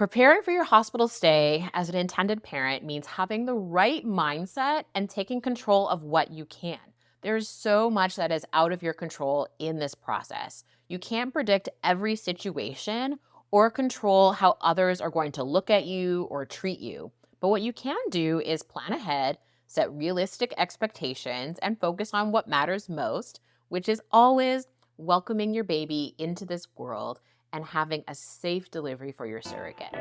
Preparing for your hospital stay as an intended parent means having the right mindset and taking control of what you can. There's so much that is out of your control in this process. You can't predict every situation or control how others are going to look at you or treat you. But what you can do is plan ahead, set realistic expectations, and focus on what matters most, which is always welcoming your baby into this world and having a safe delivery for your surrogate.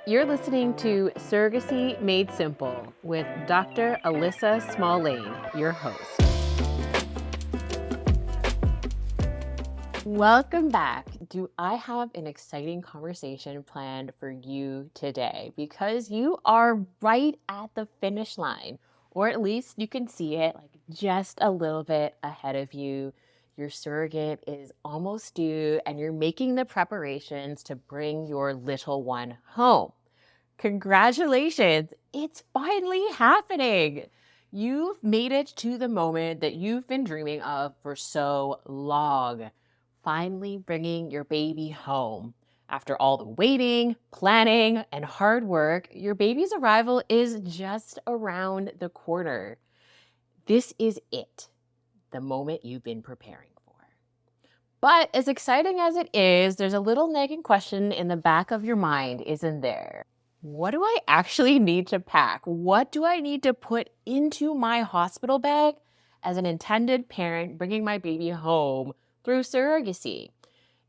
You're listening to Surrogacy Made Simple with Dr. Alyssa Small-Lane, your host. Welcome back. Do I have an exciting conversation planned for you today? Because you are right at the finish line, or at least you can see it like just a little bit ahead of you. Your surrogate is almost due, and you're making the preparations to bring your little one home. Congratulations! It's finally happening. You've made it to the moment that you've been dreaming of for so long. Finally bringing your baby home. After all the waiting, planning, and hard work, your baby's arrival is just around the corner. This is it, the moment you've been preparing for. But as exciting as it is, there's a little nagging question in the back of your mind, isn't there? What do I actually need to pack? What do I need to put into my hospital bag as an intended parent bringing my baby home through surrogacy?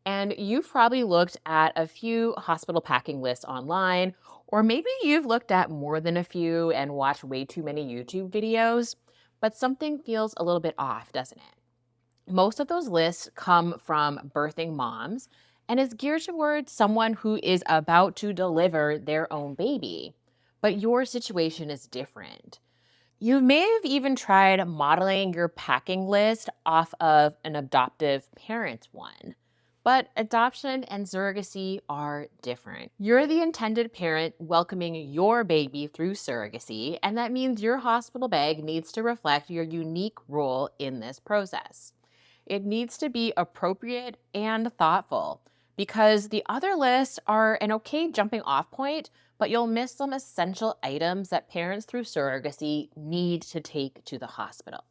And you've probably looked at a few hospital packing lists online, or maybe you've looked at more than a few and watched way too many YouTube videos, but something feels a little bit off, doesn't it? Most of those lists come from birthing moms and is geared towards someone who is about to deliver their own baby. But your situation is different. You may have even tried modeling your packing list off of an adoptive parent's one. But adoption and surrogacy are different. You're the intended parent welcoming your baby through surrogacy, and that means your hospital bag needs to reflect your unique role in this process. It needs to be appropriate and thoughtful because the other lists are an okay jumping off point, but you'll miss some essential items that parents through surrogacy need to take to the hospital.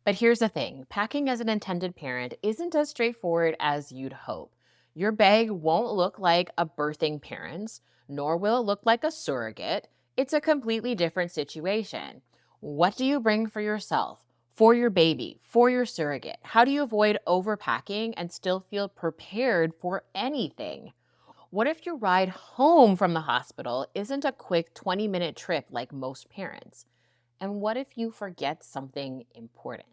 But here's the thing, packing as an intended parent isn't as straightforward as you'd hope. Your bag won't look like a birthing parent's, nor will it look like a surrogate. It's a completely different situation. What do you bring for yourself, for your baby, for your surrogate? How do you avoid overpacking and still feel prepared for anything? What if your ride home from the hospital isn't a quick 20-minute trip like most parents? And what if you forget something important?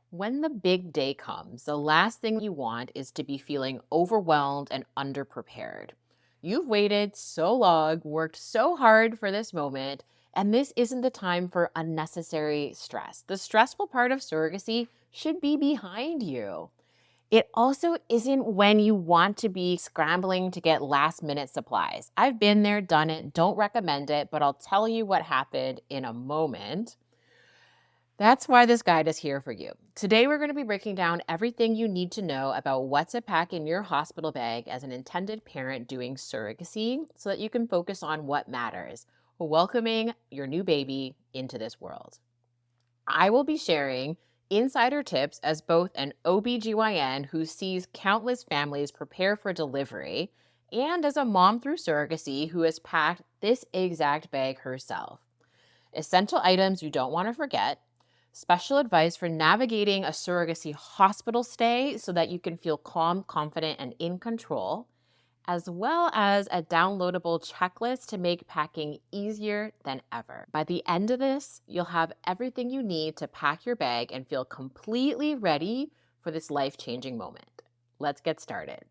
When the big day comes, the last thing you want is to be feeling overwhelmed and underprepared. You've waited so long, worked so hard for this moment, and this isn't the time for unnecessary stress. The stressful part of surrogacy should be behind you. It also isn't when you want to be scrambling to get last minute supplies. I've been there, done it, don't recommend it, but I'll tell you what happened in a moment. That's why this guide is here for you. Today, we're going to be breaking down everything you need to know about what to pack in your hospital bag as an intended parent doing surrogacy so that you can focus on what matters, welcoming your new baby into this world. I will be sharing insider tips as both an OBGYN who sees countless families prepare for delivery and as a mom through surrogacy who has packed this exact bag herself. Essential items you don't want to forget, special advice for navigating a surrogacy hospital stay so that you can feel calm, confident, and in control, as well as a downloadable checklist to make packing easier than ever. By the end of this, you'll have everything you need to pack your bag and feel completely ready for this life-changing moment. Let's get started.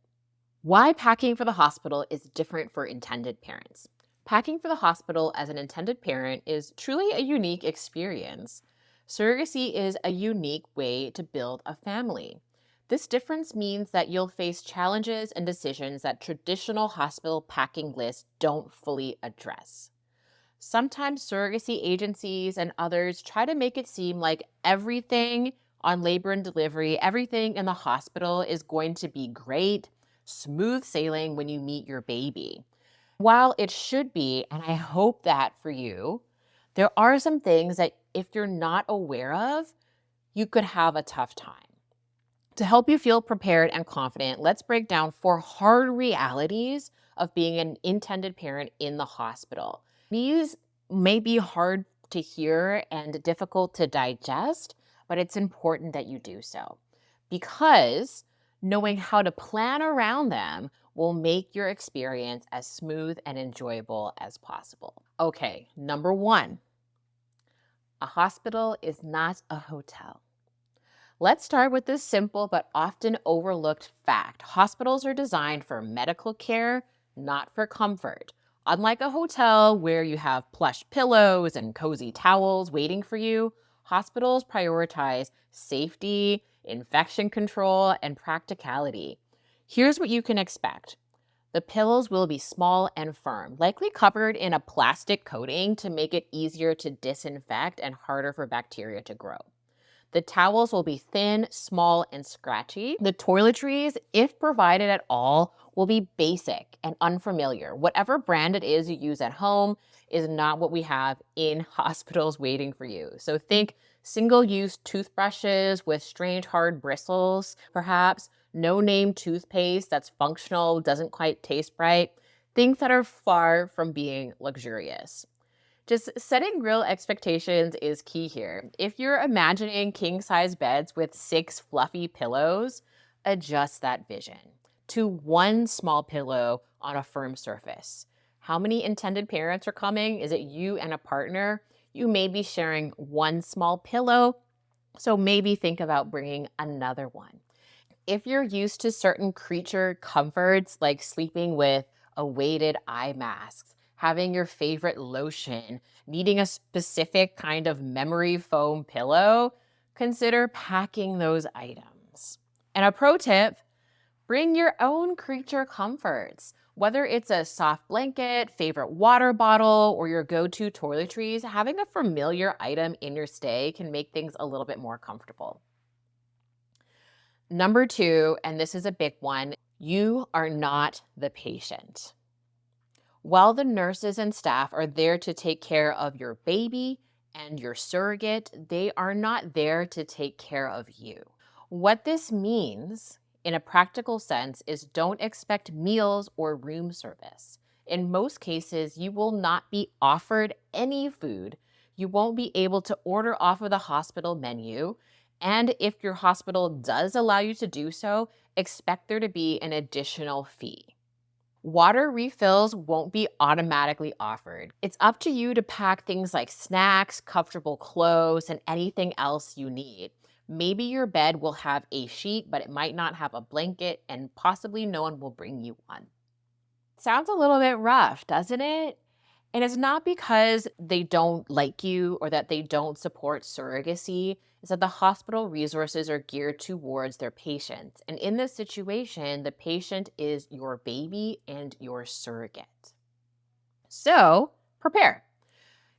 Why packing for the hospital is different for intended parents. Packing for the hospital as an intended parent is truly a unique experience. Surrogacy is a unique way to build a family. This difference means that you'll face challenges and decisions that traditional hospital packing lists don't fully address. Sometimes surrogacy agencies and others try to make it seem like everything on labor and delivery, everything in the hospital is going to be great. smooth sailing when you meet your baby. While it should be, and I hope that for you, there are some things that if you're not aware of, you could have a tough time. To help you feel prepared and confident, let's break down 4 hard realities of being an intended parent in the hospital. These may be hard to hear and difficult to digest, but it's important that you do so because knowing how to plan around them will make your experience as smooth and enjoyable as possible. Okay, number 1, a hospital is not a hotel. Let's start with this simple but often overlooked fact. Hospitals are designed for medical care, not for comfort. Unlike a hotel where you have plush pillows and cozy towels waiting for you, hospitals prioritize safety, infection control, and practicality. Here's what you can expect. The pillows will be small and firm, likely covered in a plastic coating to make it easier to disinfect and harder for bacteria to grow. The towels will be thin, small, and scratchy. The toiletries, if provided at all, will be basic and unfamiliar. Whatever brand it is you use at home is not what we have in hospitals waiting for you. So think single-use toothbrushes with strange hard bristles, perhaps, no-name toothpaste that's functional, doesn't quite taste right. Things that are far from being luxurious. Just setting real expectations is key here. If you're imagining king size beds with 6 fluffy pillows, adjust that vision to 1 small pillow on a firm surface. How many intended parents are coming? Is it you and a partner? You may be sharing 1 small pillow, so maybe think about bringing another one. If you're used to certain creature comforts like sleeping with a weighted eye mask, having your favorite lotion, needing a specific kind of memory foam pillow, consider packing those items. And a pro tip, bring your own creature comforts. Whether it's a soft blanket, favorite water bottle, or your go-to toiletries, having a familiar item in your stay can make things a little bit more comfortable. Number 2, and this is a big one, you are not the patient. While the nurses and staff are there to take care of your baby and your surrogate, they are not there to take care of you. What this means, in a practical sense, is don't expect meals or room service. In most cases, you will not be offered any food. You won't be able to order off of the hospital menu. And if your hospital does allow you to do so, expect there to be an additional fee. Water refills won't be automatically offered. It's up to you to pack things like snacks, comfortable clothes, and anything else you need. Maybe your bed will have a sheet, but it might not have a blanket, and possibly no one will bring you one. Sounds a little bit rough, doesn't it? And it's not because they don't like you or that they don't support surrogacy. It's that the hospital resources are geared towards their patients. And in this situation, the patient is your baby and your surrogate. So prepare.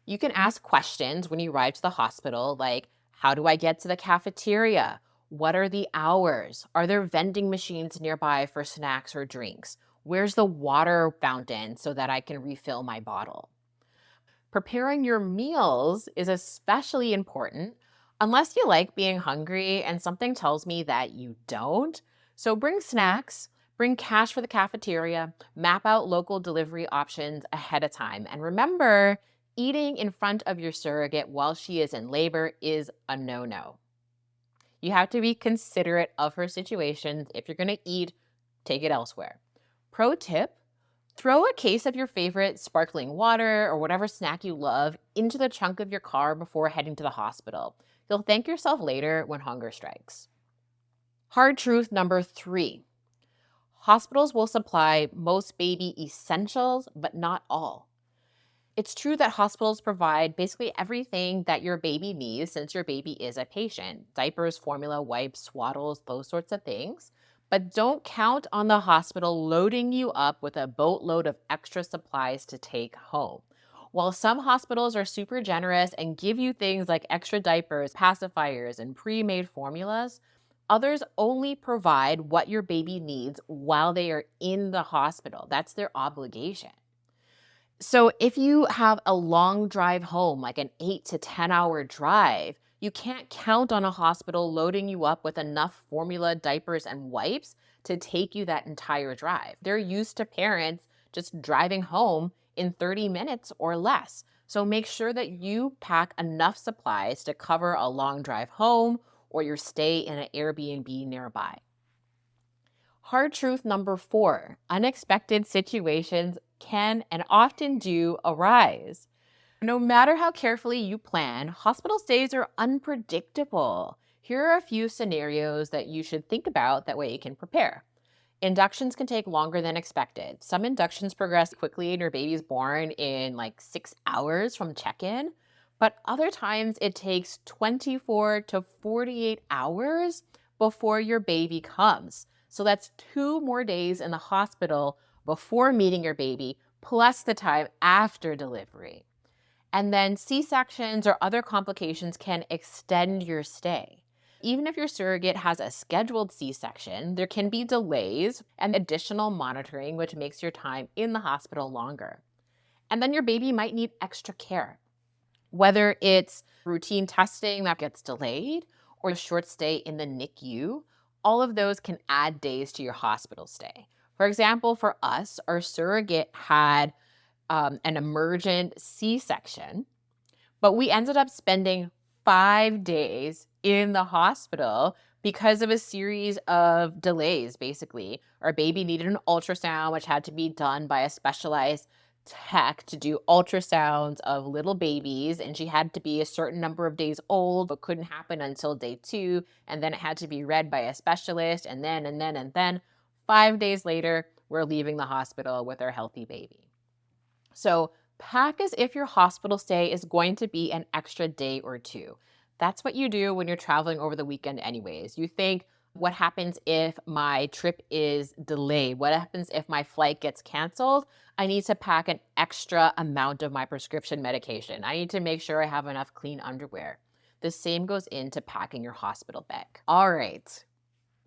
You can ask questions when you arrive to the hospital, like, how do I get to the cafeteria? What are the hours? Are there vending machines nearby for snacks or drinks? Where's the water fountain so that I can refill my bottle? Preparing your meals is especially important unless you like being hungry, and something tells me that you don't. So bring snacks, bring cash for the cafeteria, map out local delivery options ahead of time. And remember, eating in front of your surrogate while she is in labor is a no-no. You have to be considerate of her situations. If you're going to eat, take it elsewhere. Pro tip, throw a case of your favorite sparkling water or whatever snack you love into the trunk of your car before heading to the hospital. You'll thank yourself later when hunger strikes. Hard truth number 3. Hospitals will supply most baby essentials, but not all. It's true that hospitals provide basically everything that your baby needs since your baby is a patient. Diapers, formula, wipes, swaddles, those sorts of things. But don't count on the hospital loading you up with a boatload of extra supplies to take home. While some hospitals are super generous and give you things like extra diapers, pacifiers, and pre-made formulas, Others only provide what your baby needs while they are in the hospital. That's their obligation. So if you have a long drive home, like an 8 to 10 hour drive, you can't count on a hospital loading you up with enough formula, diapers, and wipes to take you that entire drive. They're used to parents just driving home in 30 minutes or less. So make sure that you pack enough supplies to cover a long drive home or your stay in an Airbnb nearby. Hard truth number 4, unexpected situations can and often do arise. No matter how carefully you plan, hospital stays are unpredictable. Here are a few scenarios that you should think about, that way you can prepare. Inductions can take longer than expected. Some inductions progress quickly and your baby's born in like 6 hours from check in, but other times it takes 24 to 48 hours before your baby comes. So that's 2 more days in the hospital before meeting your baby, plus the time after delivery. And then C-sections or other complications can extend your stay. Even if your surrogate has a scheduled C-section, there can be delays and additional monitoring, which makes your time in the hospital longer. And then your baby might need extra care, whether it's routine testing that gets delayed or a short stay in the NICU. All of those can add days to your hospital stay. For example, for us, our surrogate had an emergent C-section, but we ended up spending 5 days in the hospital because of a series of delays, basically. Our baby needed an ultrasound, which had to be done by a specialized tech to do ultrasounds of little babies. And she had to be a certain number of days old, but couldn't happen until day 2. And then it had to be read by a specialist. And then 5 days later, we're leaving the hospital with our healthy baby. So pack as if your hospital stay is going to be an extra day or 2. That's what you do when you're traveling over the weekend anyways. You think, what happens if my trip is delayed? What happens if my flight gets canceled? I need to pack an extra amount of my prescription medication. I need to make sure I have enough clean underwear. The same goes into packing your hospital bag. All right.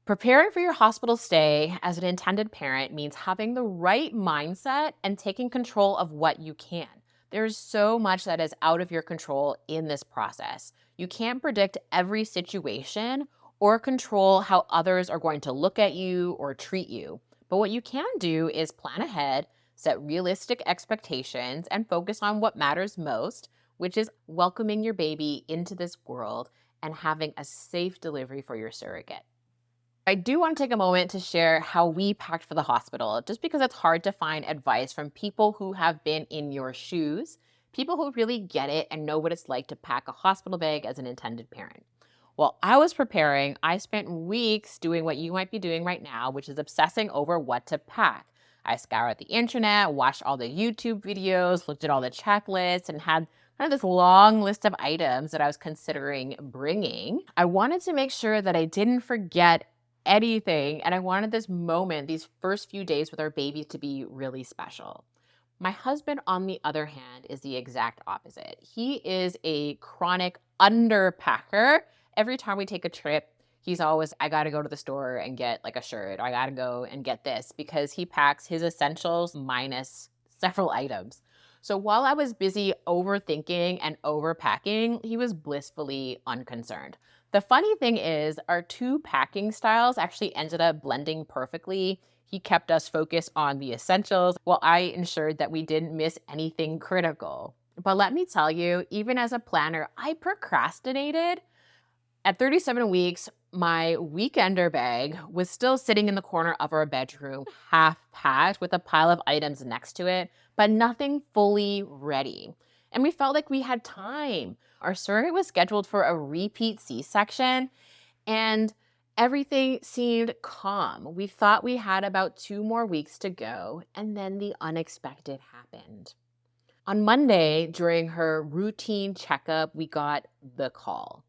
Preparing for your hospital stay as an intended parent means having the right mindset and taking control of what you can. There's so much that is out of your control in this process. You can't predict every situation or control how others are going to look at you or treat you. But what you can do is plan ahead, set realistic expectations, and focus on what matters most, which is welcoming your baby into this world and having a safe delivery for your surrogate. I do want to take a moment to share how we packed for the hospital, just because it's hard to find advice from people who have been in your shoes, people who really get it and know what it's like to pack a hospital bag as an intended parent. While I was preparing, I spent weeks doing what you might be doing right now, which is obsessing over what to pack. I scoured the internet, watched all the YouTube videos, looked at all the checklists, and had kind of this long list of items that I was considering bringing. I wanted to make sure that I didn't forget anything. And I wanted this moment, these first few days with our baby, to be really special. My husband, on the other hand, is the exact opposite. He is a chronic underpacker. Every time we take a trip, he's always, I got to go to the store and get like a shirt, or I got to go and get this, because he packs his essentials minus several items. So while I was busy overthinking and overpacking, he was blissfully unconcerned. The funny thing is, our 2 packing styles actually ended up blending perfectly. He kept us focused on the essentials while I ensured that we didn't miss anything critical. But let me tell you, even as a planner, I procrastinated. At 37 weeks, my weekender bag was still sitting in the corner of our bedroom, half packed with a pile of items next to it, but nothing fully ready. And we felt like we had time. Our surrogate was scheduled for a repeat C-section, and everything seemed calm. We thought we had about 2 more weeks to go, and then the unexpected happened. On Monday, during her routine checkup, we got the call.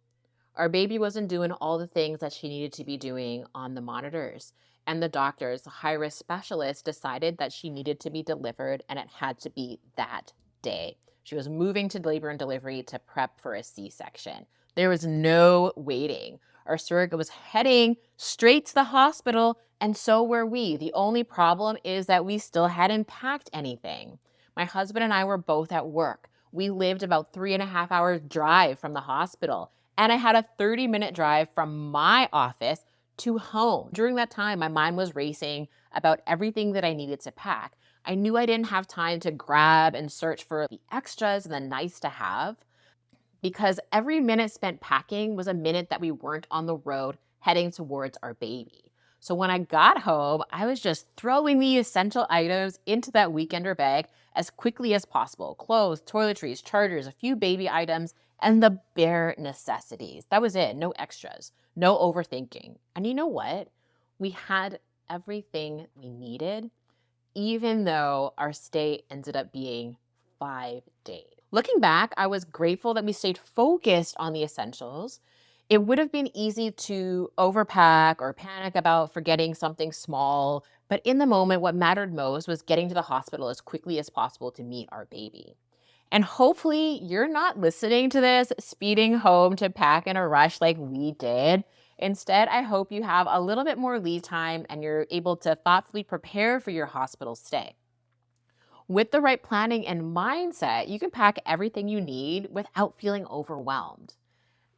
Our baby wasn't doing all the things that she needed to be doing on the monitors. And the doctors, the high risk specialist, decided that she needed to be delivered, and it had to be that day. She was moving to labor and delivery to prep for a C-section. There was no waiting. Our surrogate was heading straight to the hospital, and so were we. The only problem is that we still hadn't packed anything. My husband and I were both at work. We lived about 3.5 hours drive from the hospital, and I had a 30-minute drive from my office to home. During that time, my mind was racing about everything that I needed to pack. I knew I didn't have time to grab and search for the extras and the nice to have because every minute spent packing was a minute that we weren't on the road heading towards our baby. So when I got home, I was just throwing the essential items into that weekender bag as quickly as possible. Clothes, toiletries, chargers, a few baby items, and the bare necessities. That was it. No extras, no overthinking. And you know what? We had everything we needed, even though our stay ended up being 5 days. Looking back, I was grateful that we stayed focused on the essentials. It would have been easy to overpack or panic about forgetting something small, but in the moment, what mattered most was getting to the hospital as quickly as possible to meet our baby. And hopefully, you're not listening to this speeding home to pack in a rush like we did. Instead, I hope you have a little bit more lead time and you're able to thoughtfully prepare for your hospital stay. With the right planning and mindset, you can pack everything you need without feeling overwhelmed.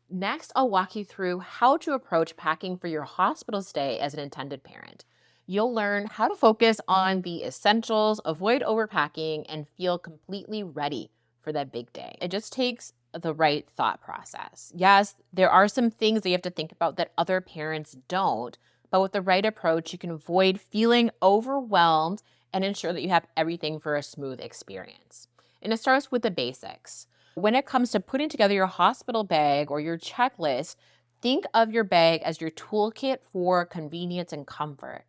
Next, I'll walk you through how to approach packing for your hospital stay as an intended parent. You'll learn how to focus on the essentials, avoid overpacking, and feel completely ready for that big day. It just takes the right thought process. Yes, there are some things that you have to think about that other parents don't, but with the right approach, you can avoid feeling overwhelmed and ensure that you have everything for a smooth experience. And it starts with the basics. When it comes to putting together your hospital bag or your checklist, think of your bag as your toolkit for convenience and comfort.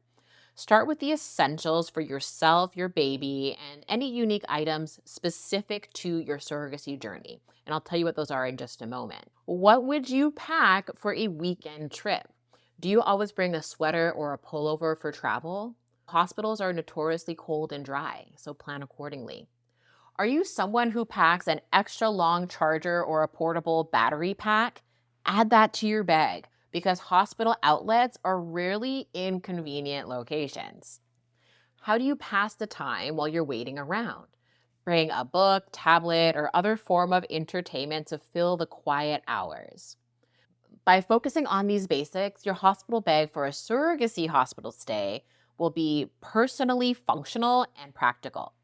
Start with the essentials for yourself, your baby, and any unique items specific to your surrogacy journey. And I'll tell you what those are in just a moment. What would you pack for a weekend trip? Do you always bring a sweater or a pullover for travel? Hospitals are notoriously cold and dry, so plan accordingly. Are you someone who packs an extra long charger or a portable battery pack? Add that to your bag because hospital outlets are rarely in convenient locations. How do you pass the time while you're waiting around? Bring a book, tablet, or other form of entertainment to fill the quiet hours. By focusing on these basics, your hospital bag for a surrogacy hospital stay will be personally functional and practical.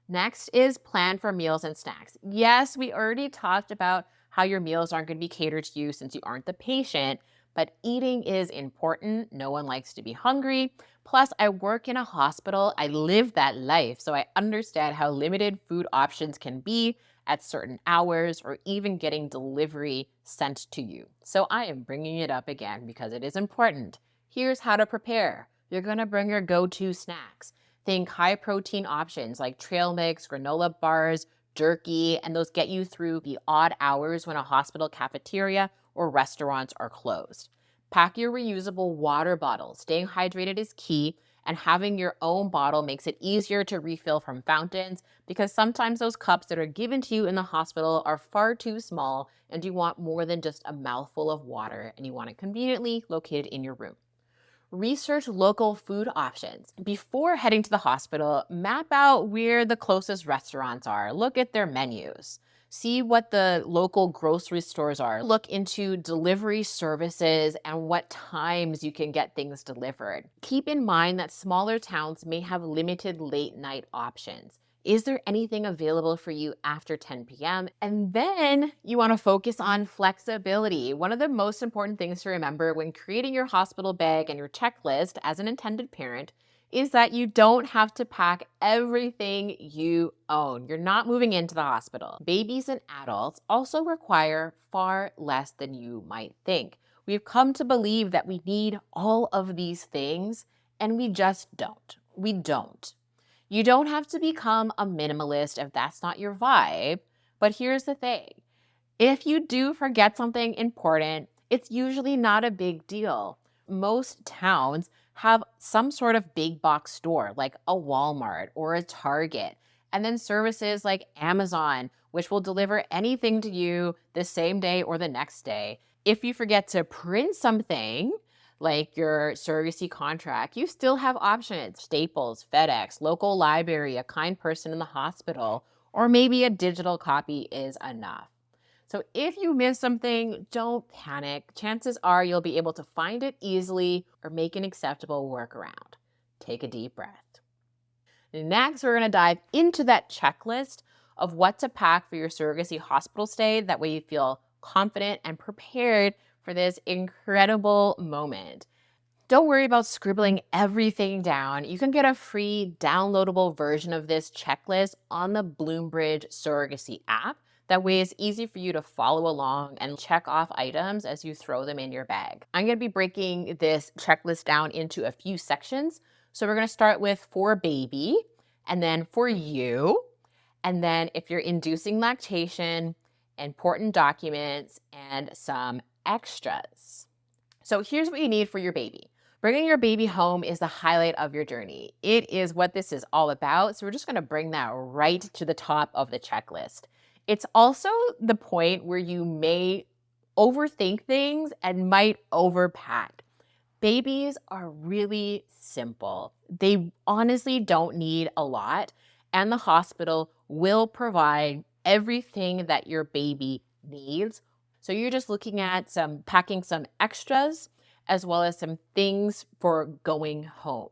Next is plan for meals and snacks. Yes, we already talked about how your meals aren't going to be catered to you since you aren't the patient, but eating is important. No one likes to be hungry. Plus, I work in a hospital. I live that life, so I understand how limited food options can be at certain hours or even getting delivery sent to you. So I am bringing it up again because it is important. Here's how to prepare. You're going to bring your go-to snacks. Think high protein options like trail mix, granola bars, jerky, and those get you through the odd hours when a hospital cafeteria or restaurants are closed. Pack your reusable water bottles. Staying hydrated is key, and having your own bottle makes it easier to refill from fountains because sometimes those cups that are given to you in the hospital are far too small and you want more than just a mouthful of water and you want it conveniently located in your room. Research local food options. Before heading to the hospital, map out where the closest restaurants are. Look at their menus. See what the local grocery stores are. Look into delivery services and what times you can get things delivered. Keep in mind that smaller towns may have limited late night options. Is there anything available for you after 10 p.m.? And then you want to focus on flexibility. One of the most important things to remember when creating your hospital bag and your checklist as an intended parent is that you don't have to pack everything you own. You're not moving into the hospital. Babies and adults also require far less than you might think. We've come to believe that we need all of these things, and we just don't. We don't. You don't have to become a minimalist if that's not your vibe, but here's the thing. If you do forget something important, it's usually not a big deal. Most towns have some sort of big box store like a Walmart or a Target, and then services like Amazon, which will deliver anything to you the same day or the next day. If you forget to print something, like your surrogacy contract, you still have options. Staples, FedEx, local library, a kind person in the hospital, or maybe a digital copy is enough. So if you miss something, don't panic. Chances are you'll be able to find it easily or make an acceptable workaround. Take a deep breath. Next, we're going to dive into that checklist of what to pack for your surrogacy hospital stay. That way you feel confident and prepared for this incredible moment. Don't worry about scribbling everything down. You can get a free downloadable version of this checklist on the Bloombridge Surrogacy app. That way it's easy for you to follow along and check off items as you throw them in your bag. I'm going to be breaking this checklist down into a few sections. So we're going to start with for baby, and then for you, and then if you're inducing lactation, important documents, and some extras. So here's what you need for your baby. Bringing your baby home is the highlight of your journey. It is what this is all about. So we're just going to bring that right to the top of the checklist. It's also the point where you may overthink things and might overpack. Babies are really simple. They honestly don't need a lot, and the hospital will provide everything that your baby needs. So you're just looking at packing some extras as well as some things for going home.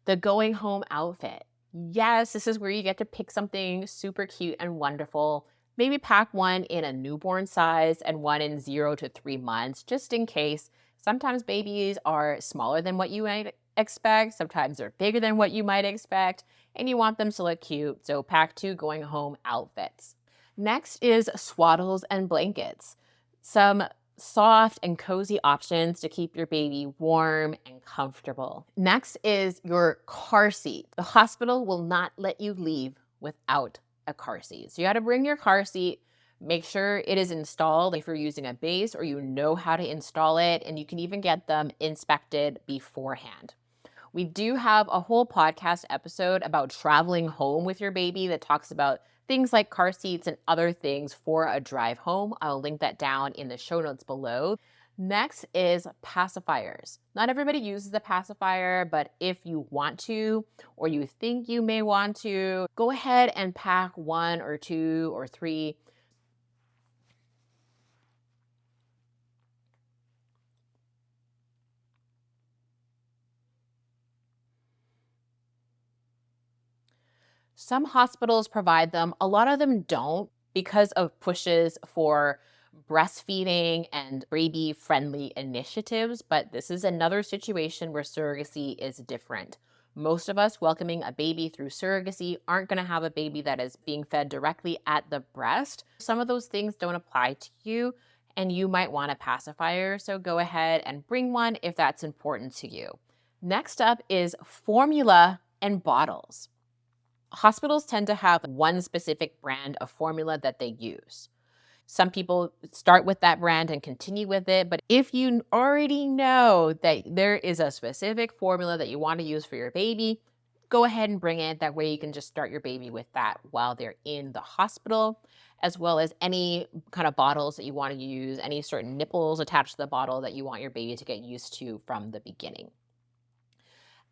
The going home outfit. Yes, this is where you get to pick something super cute and wonderful. Maybe pack one in a newborn size and one in 0 to 3 months, just in case. Sometimes babies are smaller than what you might expect. Sometimes they're bigger than what you might expect, and you want them to look cute. So pack 2 going home outfits. Next is swaddles and blankets. Some soft and cozy options to keep your baby warm and comfortable. Next is your car seat. The hospital will not let you leave without a car seat. So you got to bring your car seat, make sure it is installed if you're using a base or you know how to install it, and you can even get them inspected beforehand. We do have a whole podcast episode about traveling home with your baby that talks about things like car seats and other things for a drive home. I'll link that down in the show notes below. Next is pacifiers. Not everybody uses the pacifier, but if you want to, or you think you may want to, go ahead and pack 1 or 2 or 3. Some hospitals provide them, a lot of them don't because of pushes for breastfeeding and baby friendly initiatives. But this is another situation where surrogacy is different. Most of us welcoming a baby through surrogacy aren't going to have a baby that is being fed directly at the breast. Some of those things don't apply to you, and you might want a pacifier. So go ahead and bring one if that's important to you. Next up is formula and bottles. Hospitals tend to have one specific brand of formula that they use. Some people start with that brand and continue with it, but if you already know that there is a specific formula that you want to use for your baby, go ahead and bring it. That way you can just start your baby with that while they're in the hospital, as well as any kind of bottles that you want to use, any certain nipples attached to the bottle that you want your baby to get used to from the beginning.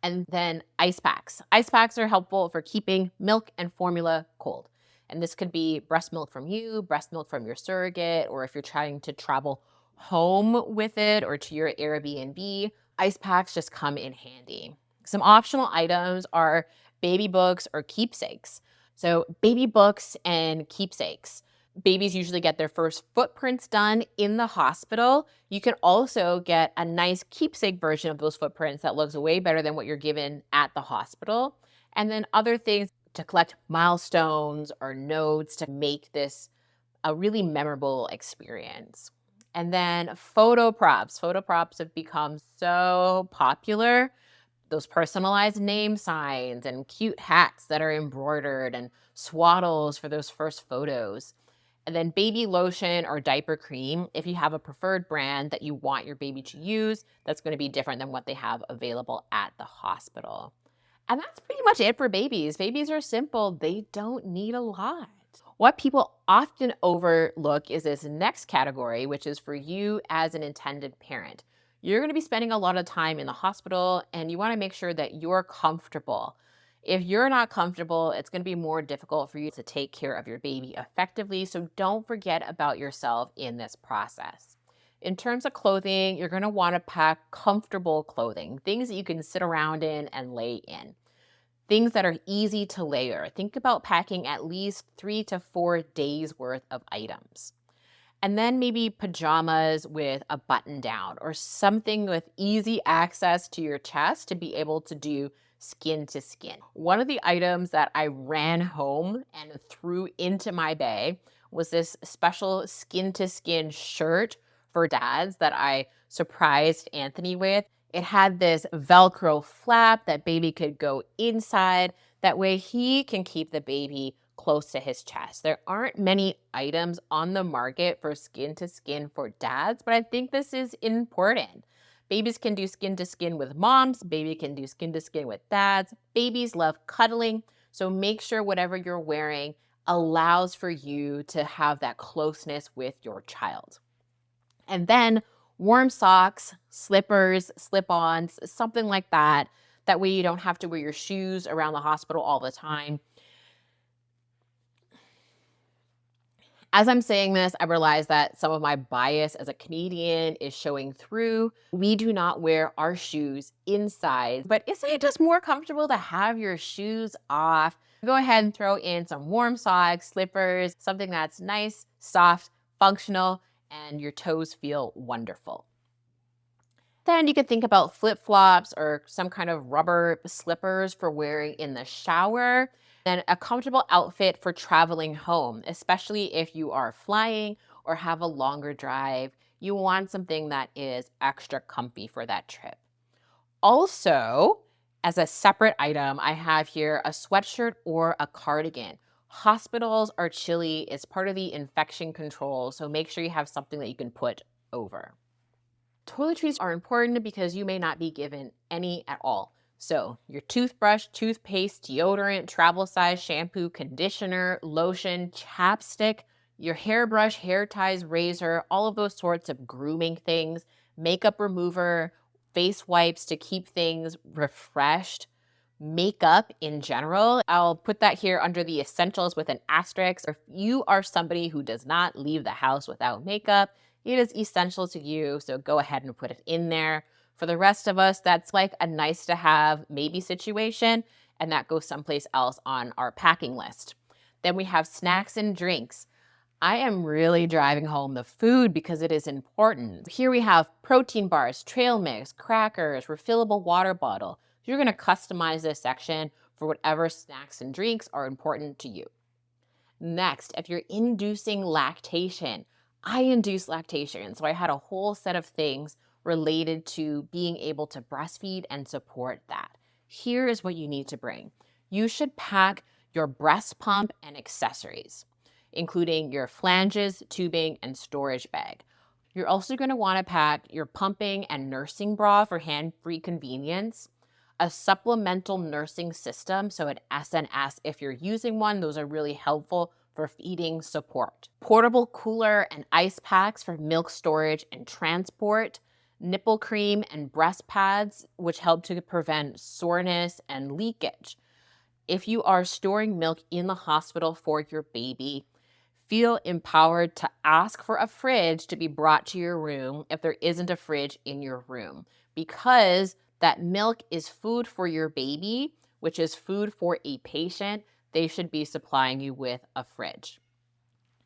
And then ice packs. Ice packs are helpful for keeping milk and formula cold. And this could be breast milk from you, breast milk from your surrogate, or if you're trying to travel home with it or to your Airbnb, ice packs just come in handy. Some optional items are baby books or keepsakes. So baby books and keepsakes. Babies usually get their first footprints done in the hospital. You can also get a nice keepsake version of those footprints that looks way better than what you're given at the hospital. And then other things to collect milestones or notes to make this a really memorable experience. And then photo props. Photo props have become so popular. Those personalized name signs and cute hats that are embroidered and swaddles for those first photos. And then baby lotion or diaper cream, if you have a preferred brand that you want your baby to use, that's going to be different than what they have available at the hospital. And that's pretty much it for babies. Babies are simple. They don't need a lot. What people often overlook is this next category, which is for you as an intended parent. You're going to be spending a lot of time in the hospital and you want to make sure that you're comfortable. If you're not comfortable, it's going to be more difficult for you to take care of your baby effectively. So don't forget about yourself in this process. In terms of clothing, you're going to want to pack comfortable clothing, things that you can sit around in and lay in. Things that are easy to layer. Think about packing at least 3 to 4 days worth of items. And then maybe pajamas with a button down or something with easy access to your chest to be able to do skin to skin. One of the items that I ran home and threw into my bag was this special skin to skin shirt for dads that I surprised Anthony with. It had this Velcro flap that baby could go inside. That way he can keep the baby close to his chest. There aren't many items on the market for skin to skin for dads, but I think this is important. Babies can do skin to skin with moms, baby can do skin to skin with dads. Babies love cuddling, so make sure whatever you're wearing allows for you to have that closeness with your child. And then warm socks, slippers, slip-ons, something like that. That way you don't have to wear your shoes around the hospital all the time. As I'm saying this, I realize that some of my bias as a Canadian is showing through. We do not wear our shoes inside, but isn't it just more comfortable to have your shoes off? Go ahead and throw in some warm socks, slippers, something that's nice, soft, functional, and your toes feel wonderful. Then you could think about flip-flops or some kind of rubber slippers for wearing in the shower. Then a comfortable outfit for traveling home, especially if you are flying or have a longer drive. You want something that is extra comfy for that trip. Also, as a separate item, I have here a sweatshirt or a cardigan. Hospitals are chilly. It's part of the infection control, so make sure you have something that you can put over. Toiletries are important because you may not be given any at all. So, your toothbrush, toothpaste, deodorant, travel size shampoo, conditioner, lotion, chapstick, your hairbrush, hair ties, razor, all of those sorts of grooming things, makeup remover, face wipes to keep things refreshed, makeup in general. I'll put that here under the essentials with an asterisk. If you are somebody who does not leave the house without makeup, it is essential to you, so go ahead and put it in there. For the rest of us, that's like a nice to have maybe situation, and that goes someplace else on our packing list. Then we have snacks and drinks. I am really driving home the food because it is important. Here we have protein bars, trail mix, crackers, refillable water bottle. You're going to customize this section for whatever snacks and drinks are important to you. Next, if you're inducing lactation, I induce lactation, so I had a whole set of things related to being able to breastfeed and support that. Here is what you need to bring. You should pack your breast pump and accessories, including your flanges, tubing, and storage bag. You're also going to want to pack your pumping and nursing bra for hand-free convenience, a supplemental nursing system, so an SNS if you're using one. Those are really helpful for feeding support. Portable cooler and ice packs for milk storage and transport, nipple cream and breast pads, which help to prevent soreness and leakage. If you are storing milk in the hospital for your baby, feel empowered to ask for a fridge to be brought to your room if there isn't a fridge in your room, because that milk is food for your baby, which is food for a patient. They should be supplying you with a fridge.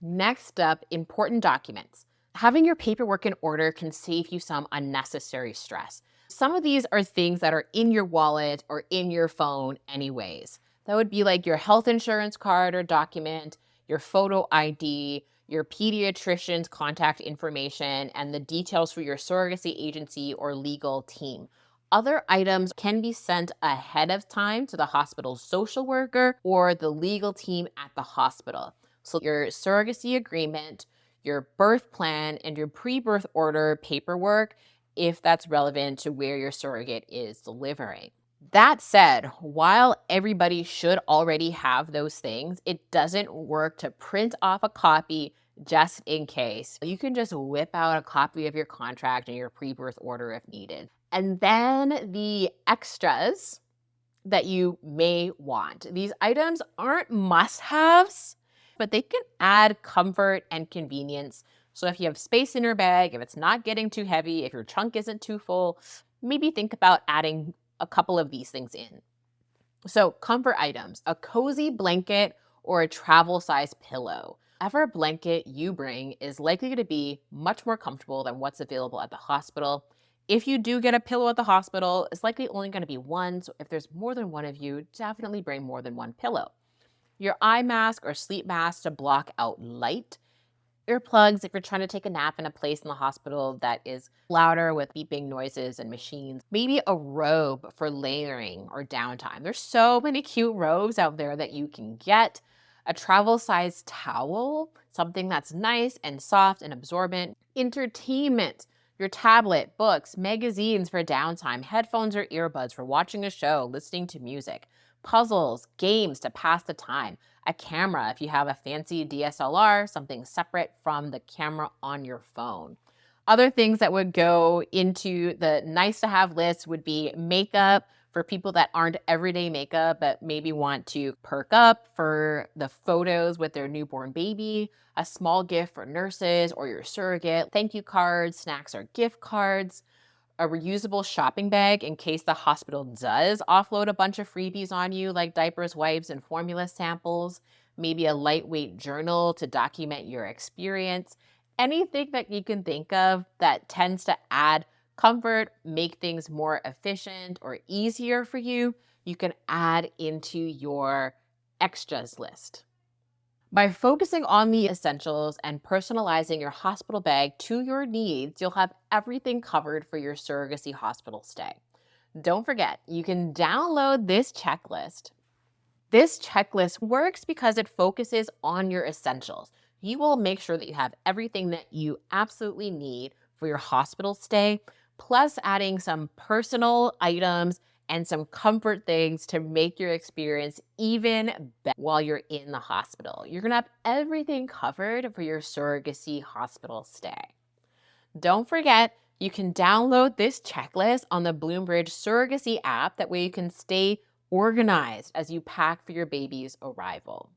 Next up, important documents. Having your paperwork in order can save you some unnecessary stress. Some of these are things that are in your wallet or in your phone anyways. That would be like your health insurance card or document, your photo ID, your pediatrician's contact information, and the details for your surrogacy agency or legal team. Other items can be sent ahead of time to the hospital's social worker or the legal team at the hospital. So your surrogacy agreement, your birth plan, and your pre-birth order paperwork, if that's relevant to where your surrogate is delivering. That said, while everybody should already have those things, it doesn't work to print off a copy just in case. You can just whip out a copy of your contract and your pre-birth order if needed. And then the extras that you may want. These items aren't must-haves, but they can add comfort and convenience. So if you have space in your bag, if it's not getting too heavy, if your trunk isn't too full, maybe think about adding a couple of these things in. So comfort items, a cozy blanket or a travel size pillow. Whatever blanket you bring is likely to be much more comfortable than what's available at the hospital. If you do get a pillow at the hospital, it's likely only going to be one. So if there's more than one of you, definitely bring more than one pillow. Your eye mask or sleep mask to block out light. Earplugs if you're trying to take a nap in a place in the hospital that is louder with beeping noises and machines. Maybe a robe for layering or downtime. There's so many cute robes out there that you can get. A travel size towel, something that's nice and soft and absorbent. Entertainment, your tablet, books, magazines for downtime, headphones or earbuds for watching a show, listening to music. Puzzles, games to pass the time. A camera if you have a fancy DSLR, something separate from the camera on your phone. Other things that would go into the nice to have list would be makeup for people that aren't everyday makeup but maybe want to perk up for the photos with their newborn baby, a small gift for nurses or your surrogate, thank you cards, snacks or gift cards, a reusable shopping bag in case the hospital does offload a bunch of freebies on you, like diapers, wipes, and formula samples, maybe a lightweight journal to document your experience. Anything that you can think of that tends to add comfort, make things more efficient or easier for you, you can add into your extras list. By focusing on the essentials and personalizing your hospital bag to your needs, you'll have everything covered for your surrogacy hospital stay. Don't forget, you can download this checklist. This checklist works because it focuses on your essentials. You will make sure that you have everything that you absolutely need for your hospital stay, plus adding some personal items and some comfort things to make your experience even better while you're in the hospital. You're gonna have everything covered for your surrogacy hospital stay. Don't forget, you can download this checklist on the Bloombridge Surrogacy app. That way you can stay organized as you pack for your baby's arrival.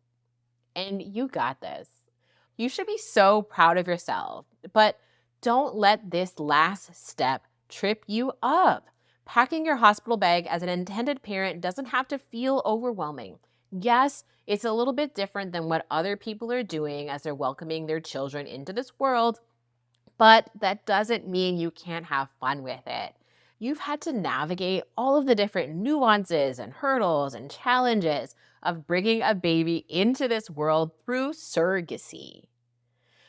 And you got this. You should be so proud of yourself, but don't let this last step trip you up. Packing your hospital bag as an intended parent doesn't have to feel overwhelming. Yes, it's a little bit different than what other people are doing as they're welcoming their children into this world, but that doesn't mean you can't have fun with it. You've had to navigate all of the different nuances and hurdles and challenges of bringing a baby into this world through surrogacy.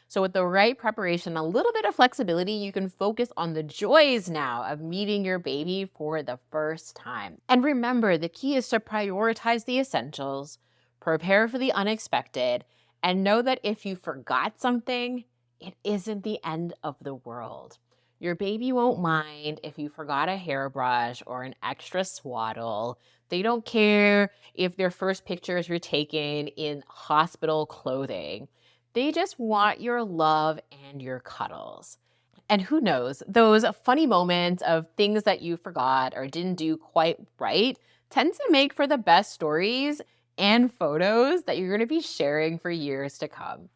So with the right preparation, a little bit of flexibility, you can focus on the joys now of meeting your baby for the first time. And remember, the key is to prioritize the essentials, prepare for the unexpected, and know that if you forgot something, it isn't the end of the world. Your baby won't mind if you forgot a hairbrush or an extra swaddle. They don't care if their first pictures were taken in hospital clothing. They just want your love and your cuddles. And who knows, those funny moments of things that you forgot or didn't do quite right tend to make for the best stories and photos that you're going to be sharing for years to come.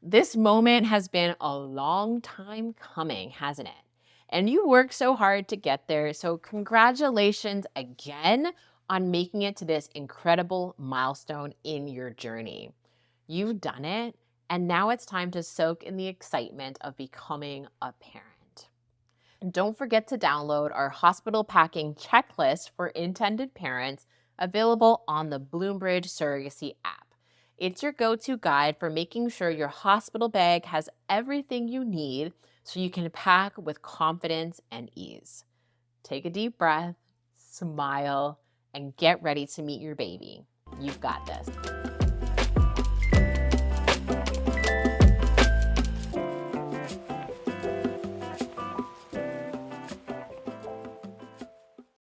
This moment has been a long time coming, hasn't it? And you worked so hard to get there. So congratulations again on making it to this incredible milestone in your journey. You've done it, and now it's time to soak in the excitement of becoming a parent. And don't forget to download our hospital packing checklist for intended parents, available on the Bloombridge Surrogacy app. It's your go-to guide for making sure your hospital bag has everything you need so you can pack with confidence and ease. Take a deep breath, smile, and get ready to meet your baby. You've got this.